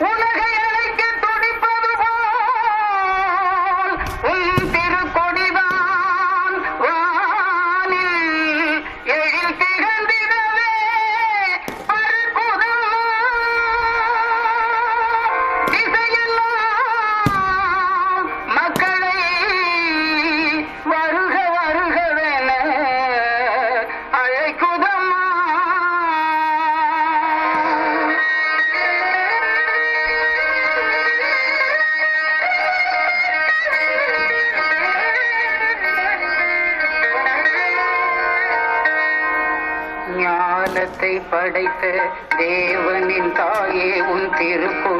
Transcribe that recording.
உலகை அழைக்க துடிப்பது போல் உன் திருக்கொடிதான் வானில் எழில் திகழ்ந்திடவே பறக்குதம்மா. திசையெல்லாம் மக்களை வருக வருகவென அழைக்குதம்மா. ஞானத்தை படைத்த தேவனின் தாயே உன் திருக்கொடி